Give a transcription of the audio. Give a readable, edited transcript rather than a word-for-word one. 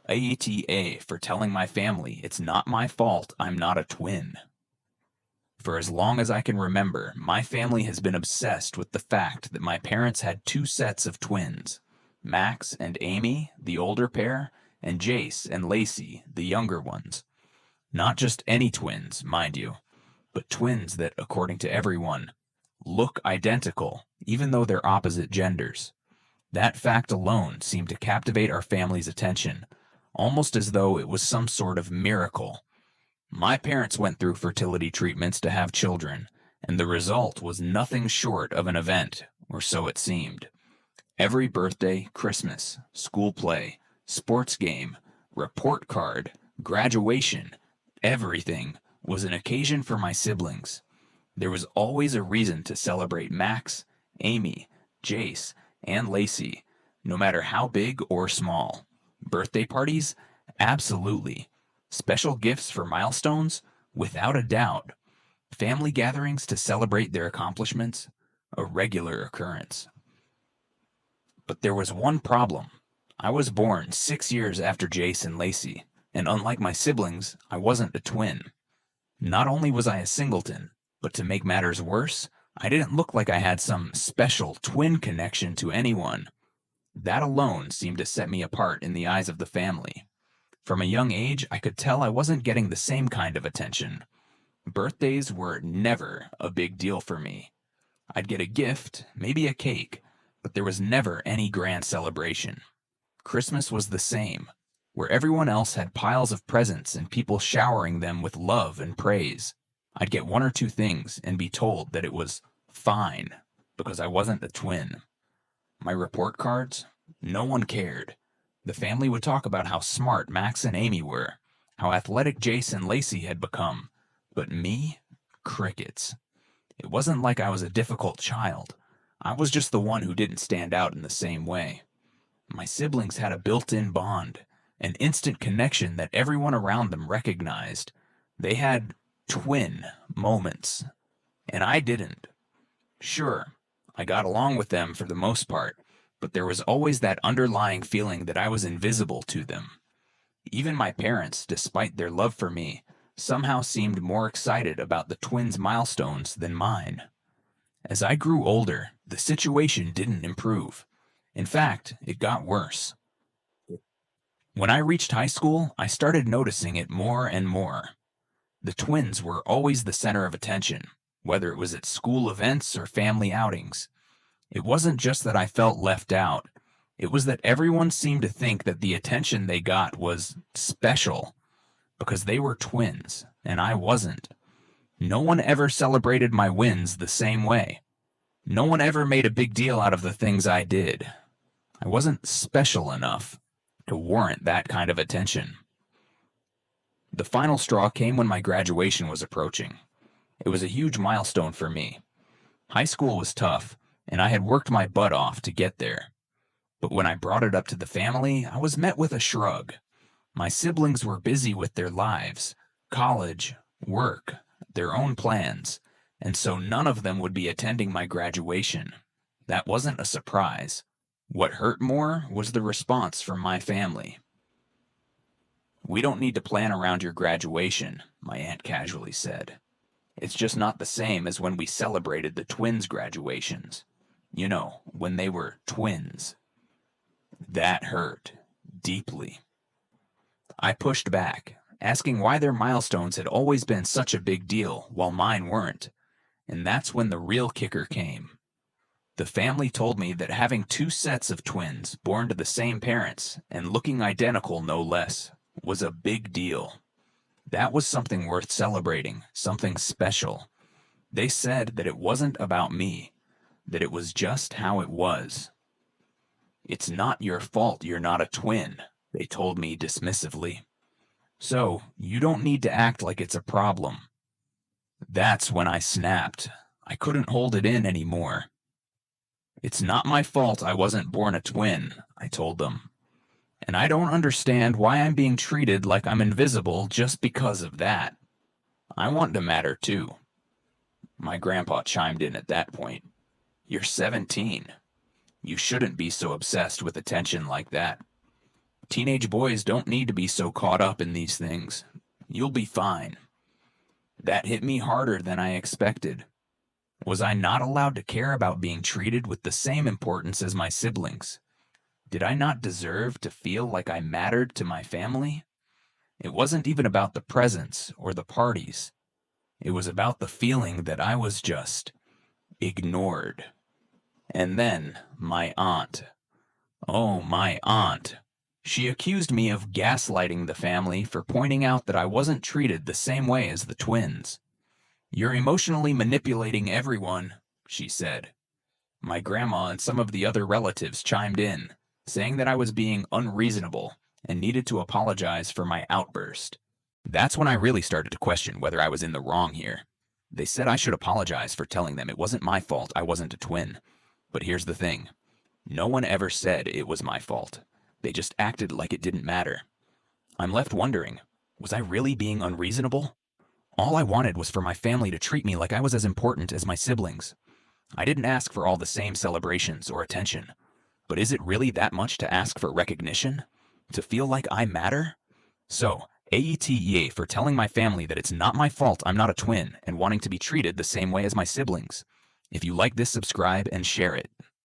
AITA for telling my family it's not my fault I'm not a twin. For as long as I can remember, my family has been obsessed with the fact that my parents had two sets of twins, Max and Amy, the older pair, and Jace and Lacey, the younger ones. Not just any twins, mind you, but twins that, according to everyone, look identical, even though they're opposite genders. That fact alone seemed to captivate our family's attention, almost as though it was some sort of miracle. My parents went through fertility treatments to have children, and the result was nothing short of an event, or so it seemed. Every birthday, Christmas, school play, sports game, report card, graduation, everything was an occasion for my siblings. There was always a reason to celebrate Max, Amy, Jace, and Lacey, no matter how big or small. Birthday parties? Absolutely. Special gifts for milestones? Without a doubt. Family gatherings to celebrate their accomplishments? A regular occurrence. But there was one problem. I was born 6 years after Jace and Lacey, and unlike my siblings, I wasn't a twin. Not only was I a singleton, but to make matters worse, I didn't look like I had some special twin connection to anyone. That alone seemed to set me apart in the eyes of the family. From a young age, I could tell I wasn't getting the same kind of attention. Birthdays were never a big deal for me. I'd get a gift, maybe a cake, but there was never any grand celebration. Christmas was the same, where everyone else had piles of presents and people showering them with love and praise. I'd get one or two things and be told that it was fine because I wasn't a twin. My report cards? No one cared. The family would talk about how smart Max and Amy were, how athletic Jace and Lacey had become. But me? Crickets. It wasn't like I was a difficult child. I was just the one who didn't stand out in the same way. My siblings had a built-in bond, an instant connection that everyone around them recognized. They had twin moments, and I didn't. Sure, I got along with them for the most part, but there was always that underlying feeling that I was invisible to them. Even my parents, despite their love for me, somehow seemed more excited about the twins' milestones than mine. As I grew older, the situation didn't improve. In fact, it got worse. When I reached high school, I started noticing it more and more. The twins were always the center of attention, whether it was at school events or family outings. It wasn't just that I felt left out. It was that everyone seemed to think that the attention they got was special because they were twins, and I wasn't. No one ever celebrated my wins the same way. No one ever made a big deal out of the things I did. I wasn't special enough to warrant that kind of attention. The final straw came when my graduation was approaching. It was a huge milestone for me. High school was tough, and I had worked my butt off to get there. But when I brought it up to the family, I was met with a shrug. My siblings were busy with their lives, college, work, their own plans, and so none of them would be attending my graduation. That wasn't a surprise. What hurt more was the response from my family. "We don't need to plan around your graduation," my aunt casually said. "It's just not the same as when we celebrated the twins' graduations. You know, when they were twins." That hurt deeply. I pushed back, asking why their milestones had always been such a big deal while mine weren't. And that's when the real kicker came. The family told me that having two sets of twins born to the same parents, and looking identical no less, was a big deal. That was something worth celebrating, something special. They said that it wasn't about me, that it was just how it was. "It's not your fault you're not a twin," they told me dismissively. "So, you don't need to act like it's a problem." That's when I snapped. I couldn't hold it in anymore. "It's not my fault I wasn't born a twin," I told them. "And I don't understand why I'm being treated like I'm invisible just because of that. I want to matter too." My grandpa chimed in at that point. "You're 17. You shouldn't be so obsessed with attention like that." Teenage boys don't need to be so caught up in these things. You'll be fine. That hit me harder than I expected. Was I not allowed to care about being treated with the same importance as my siblings? Did I not deserve to feel like I mattered to my family? It wasn't even about the presents or the parties. It was about the feeling that I was just ignored. And then my aunt. Oh, my aunt. She accused me of gaslighting the family for pointing out that I wasn't treated the same way as the twins. "You're emotionally manipulating everyone," she said. My grandma and some of the other relatives chimed in, saying that I was being unreasonable and needed to apologize for my outburst. That's when I really started to question whether I was in the wrong here. They said I should apologize for telling them it wasn't my fault I wasn't a twin. But here's the thing. No one ever said it was my fault. They just acted like it didn't matter. I'm left wondering, was I really being unreasonable? All I wanted was for my family to treat me like I was as important as my siblings. I didn't ask for all the same celebrations or attention. But is it really that much to ask for recognition? To feel like I matter? So, AITA for telling my family that it's not my fault I'm not a twin and wanting to be treated the same way as my siblings. If you like this, subscribe and share it.